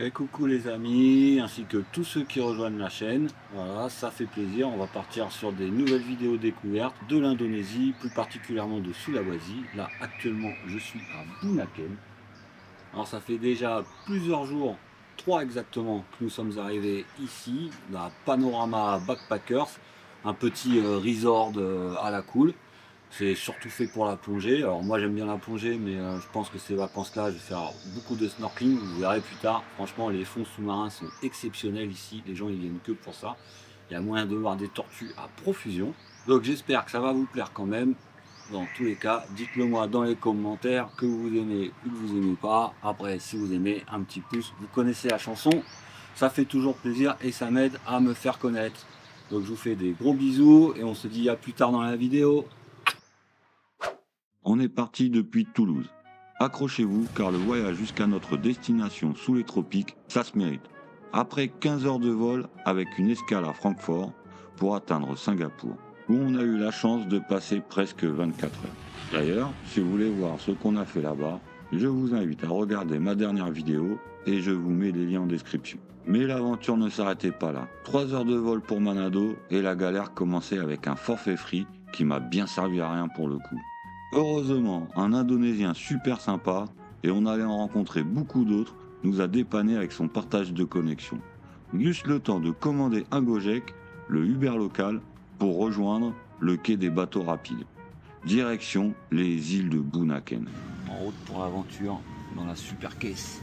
Et coucou les amis, ainsi que tous ceux qui rejoignent la chaîne. Voilà, ça fait plaisir. On va partir sur des nouvelles vidéos découvertes de l'Indonésie, plus particulièrement de Sulawesi. Là, actuellement, je suis à Bunaken. Alors, ça fait déjà plusieurs jours, 3 exactement, que nous sommes arrivés ici, à Panorama Backpackers, un petit resort à la cool. C'est surtout fait pour la plongée. Alors moi j'aime bien la plongée, mais je pense que ces vacances-là, je vais faire beaucoup de snorkeling. Vous verrez plus tard. Franchement, les fonds sous-marins sont exceptionnels ici. Les gens ils viennent que pour ça. Il y a moyen de voir des tortues à profusion. Donc j'espère que ça va vous plaire quand même. Dans tous les cas, dites-le moi dans les commentaires que vous aimez ou que vous aimez pas. Après, si vous aimez, un petit pouce. Vous connaissez la chanson. Ça fait toujours plaisir et ça m'aide à me faire connaître. Donc je vous fais des gros bisous et on se dit à plus tard dans la vidéo. On est parti depuis Toulouse. Accrochez-vous car le voyage jusqu'à notre destination sous les tropiques, ça se mérite. Après 15 heures de vol avec une escale à Francfort pour atteindre Singapour, où on a eu la chance de passer presque 24 heures. D'ailleurs, si vous voulez voir ce qu'on a fait là-bas, je vous invite à regarder ma dernière vidéo et je vous mets les liens en description. Mais l'aventure ne s'arrêtait pas là. 3 heures de vol pour Manado et la galère commençait avec un forfait free qui m'a bien servi à rien pour le coup. Heureusement, un Indonésien super sympa, et on allait en rencontrer beaucoup d'autres, nous a dépanné avec son partage de connexion. Juste le temps de commander un Gojek, le Uber local, pour rejoindre le quai des bateaux rapides. Direction les îles de Bunaken. En route pour l'aventure dans la super caisse.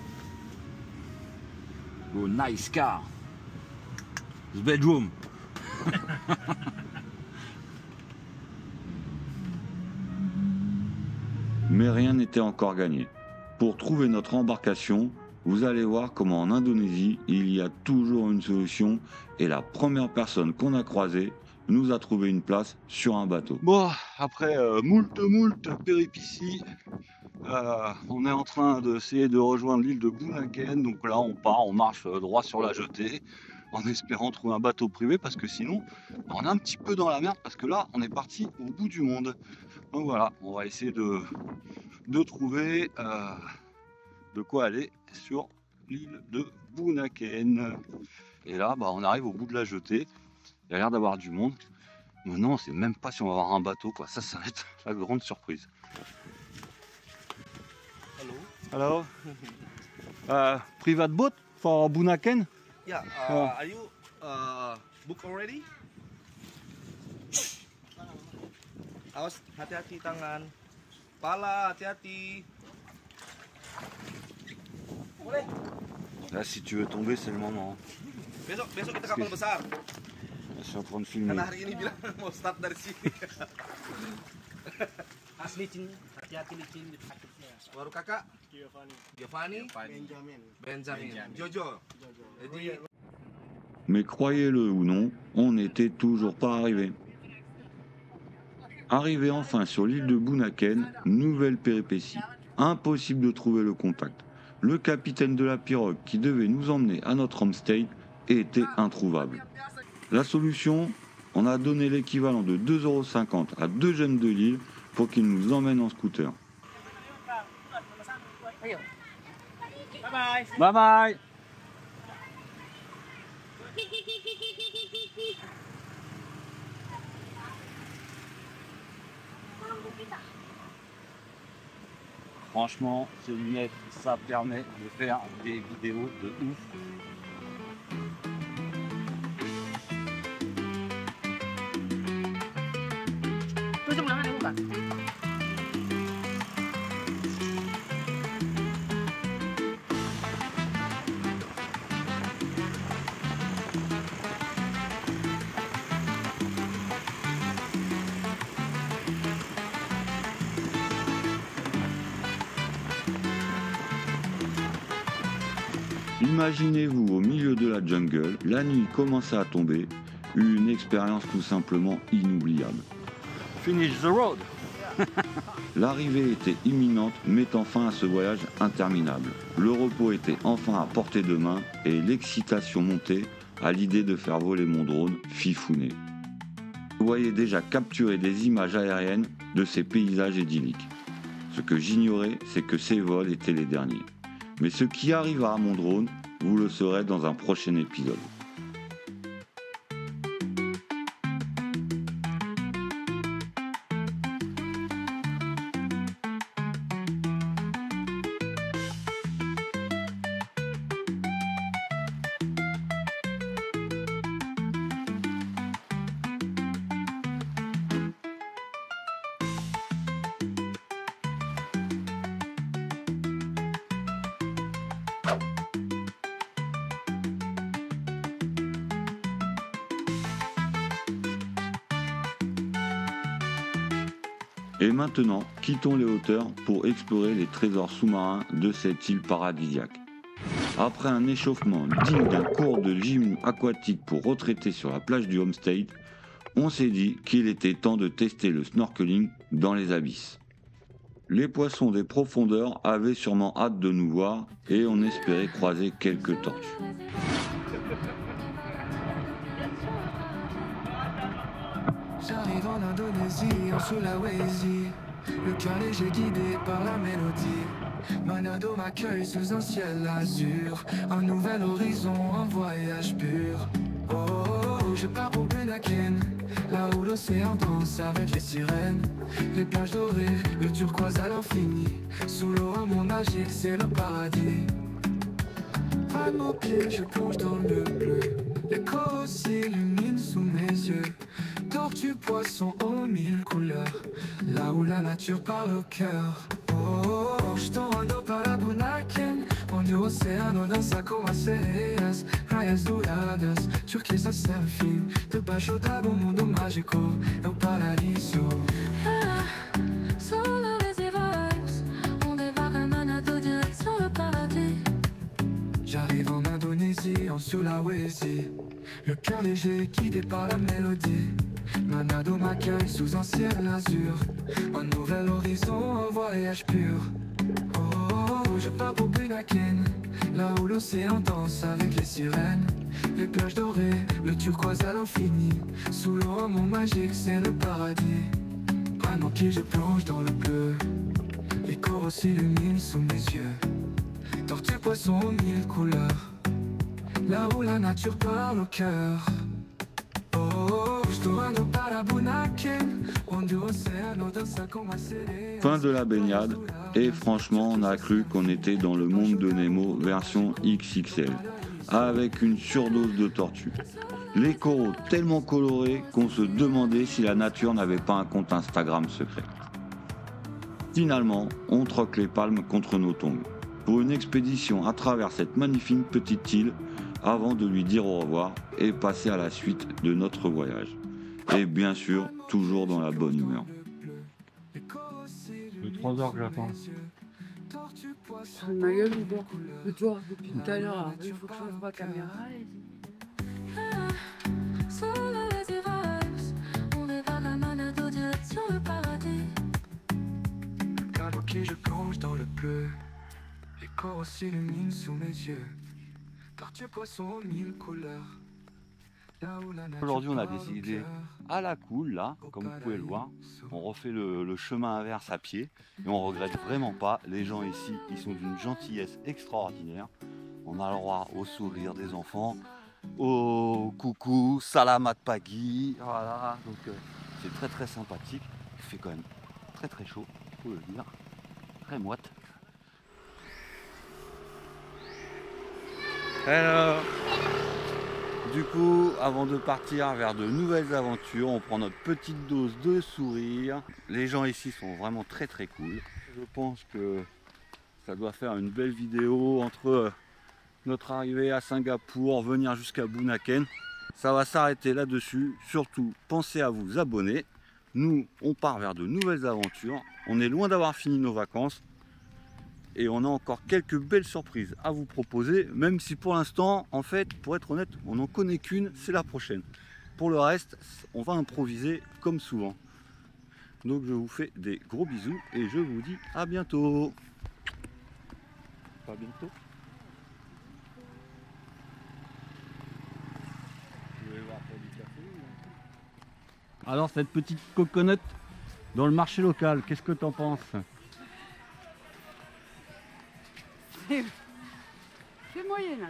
Oh, nice car. The bedroom. Mais rien n'était encore gagné. Pour trouver notre embarcation, vous allez voir comment en Indonésie, il y a toujours une solution et la première personne qu'on a croisée nous a trouvé une place sur un bateau. Bon, après moult péripéties, on est en train d'essayer de rejoindre l'île de Bunaken. Donc là, on part, on marche droit sur la jetée en espérant trouver un bateau privé parce que sinon, on est un petit peu dans la merde parce que là, on est parti au bout du monde. Donc voilà, on va essayer de trouver de quoi aller sur l'île de Bunaken. Et là, on arrive au bout de la jetée. Il y a l'air d'avoir du monde. Maintenant, on ne sait même pas si on va avoir un bateau, quoi. Ça va être la grande surprise. Hello. Private boat for Bunaken? Yeah, are you booked already? Awas, hati-hati tangan. Pala, hati-hati. Boleh. Là, si tu veux tomber, c'est le moment. Besok kita kapal besar. Je suis en train de filmer. Karena hari ini bilang mau start dari sini. Asli licin, hati-hati licin di sakitnya. Baru kakak Giovanni, Benjamin, Jojo. Jadi Mais croyez-le ou non, on n'était toujours pas arrivé. Arrivé enfin sur l'île de Bunaken, nouvelle péripétie. Impossible de trouver le contact. Le capitaine de la pirogue qui devait nous emmener à notre homestay était introuvable. La solution, on a donné l'équivalent de 2,50 € à 2 jeunes de l'île pour qu'ils nous emmènent en scooter. Bye bye. Bye bye. Franchement, ces lunettes, ça permet de faire des vidéos de ouf. Tusuk tangan ya bukan? Imaginez-vous au milieu de la jungle, la nuit commençait à tomber, une expérience tout simplement inoubliable. Finish the road. L'arrivée était imminente, mettant fin à ce voyage interminable. Le repos était enfin à portée de main et l'excitation montait à l'idée de faire voler mon drone fifouné. Je voyais déjà capturer des images aériennes de ces paysages idylliques. Ce que j'ignorais, c'est que ces vols étaient les derniers. Mais ce qui arriva à mon drone Vous le saurez dans un prochain épisode. Et maintenant, quittons les hauteurs pour explorer les trésors sous-marins de cette île paradisiaque. Après un échauffement digne d'un cours de gym aquatique pour retraiter sur la plage du Homestay, on s'est dit qu'il était temps de tester le snorkeling dans les abysses. Les poissons des profondeurs avaient sûrement hâte de nous voir et on espérait croiser quelques tortues. J'arrive en Indonésie, en Sulawesi. Le cœur léger guidé par la mélodie. Manado m'accueille sous un ciel azur. Un nouvel horizon, un voyage pur. Oh, oh, oh, je pars pour Bunaken, là où l'océan danse avec les sirènes. Les plages dorées, le turquoise à l'infini. Sous l'eau, un monde magique, c'est le paradis. À nos pieds, je plonge dans le bleu. Les coraux s'illuminent sous mes yeux. Tortues, poissons aux mille couleurs. Là où la nature parle au cœur. Oh, oh, oh, je torno para Bunaken, onde o oceano dança com as sereias. Praias douradas, turquesa surfing. Debaixo d'água, mundo mágico, é o paraíso. J'arrive en Indonésie, en Sulawesi. Le cœur léger guidé par la mélodie. Manado m'accueille sous un ciel azur. Un nouvel horizon, un voyage pur. Oh, oh, oh, je pars pour Bunaken, là où l'océan danse avec les sirènes. Les plages dorées, le turquoise à l'infini. Sous l'eau, un monde magique, c'est le paradis. À nos pieds, je plonge dans le bleu. Les coraux s'illuminent sous mes yeux. Tortues, poissons aux mille couleurs. Là où la nature parle au cœur. Oh, oh, je torno para Bunaken, onde o oceano dança com as sereias. Fin de la baignade, et franchement on a cru qu'on était dans le monde de Nemo version XXL, avec une surdose de tortues. Les coraux tellement colorés qu'on se demandait si la nature n'avait pas un compte Instagram secret. Finalement, on troque les palmes contre nos tongs, pour une expédition à travers cette magnifique petite île, avant de lui dire au revoir et passer à la suite de notre voyage. Et bien sûr, toujours dans la bonne humeur. Les 3 heures que j'attends. Ma gueule ou quoi? Le tour depuis tout à l'heure, il faut que je fasse ma caméra. Regarde au pied, je plonge dans le bleu. Les coraux s'illuminent sous mes yeux. Tortues, poissons aux mille couleurs. Aujourd'hui on a décidé à la cool là, comme vous pouvez le voir. On refait le chemin inverse à pied et on regrette vraiment pas. Les gens ici, ils sont d'une gentillesse extraordinaire. On a le droit au sourire des enfants, au coucou, salamat pagi, voilà. Donc c'est très très sympathique. Il fait quand même très très chaud, faut le dire, très moite. Alors, du coup, avant de partir vers de nouvelles aventures, on prend notre petite dose de sourire. Les gens ici sont vraiment très très cool. Je pense que ça doit faire une belle vidéo entre notre arrivée à Singapour, venir jusqu'à Bunaken. Ça va s'arrêter là-dessus. Surtout, pensez à vous abonner. Nous, on part vers de nouvelles aventures. On est loin d'avoir fini nos vacances. Et on a encore quelques belles surprises à vous proposer, même si pour l'instant, en fait, pour être honnête, on n'en connaît qu'une, c'est la prochaine. Pour le reste, on va improviser comme souvent. Donc je vous fais des gros bisous et je vous dis à bientôt. Pas bientôt. Vous voulez voir pour du café ou... Alors cette petite coconut dans le marché local, qu'est-ce que t'en penses? C'est moyen.